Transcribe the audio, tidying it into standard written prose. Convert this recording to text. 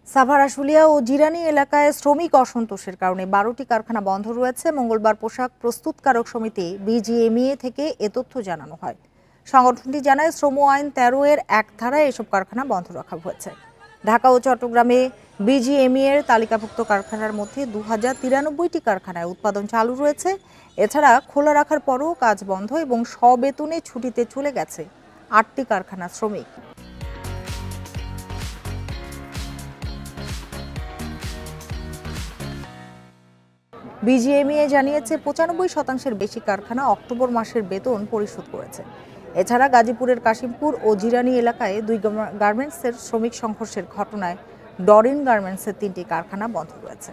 সাভার আশুলিয়া ও জিরানী এলাকায় শ্রমিক অসন্তোষের কারণে 12টি কারখানা বন্ধ রয়েছে। মঙ্গলবার পোশাক প্রস্তুতকারক সমিতি বিজিএমইএ থেকে এ তথ্য জানানো হয়। সংগঠনটি জানায়, শ্রম আইন 13 এর এক ধারায় এসব কারখানা বন্ধ রাখা হয়েছে। ঢাকা ও চট্টগ্রামে বিজিএমইএ এর তালিকাভুক্ত কারখানার মধ্যে 2093টি কারখানায় উৎপাদন চালু রয়েছে। এছাড়া খোলা রাখার পরও কাজ বন্ধ এবং সবেতনে ছুটিতে চলে গেছে 8টি কারখানার শ্রমিক। বিজিএমইএ জানিয়েছে, 95% বেশি কারখানা অক্টোবর মাসের বেতন পরিশোধ করেছে। এছাড়া গাজীপুরের কাশিমপুর ও জিরানী এলাকায় 2 গার্মেন্টসের শ্রমিক সংঘর্ষের ঘটনায় ডরিন গার্মেন্টসের 3টি কারখানা বন্ধ রয়েছে।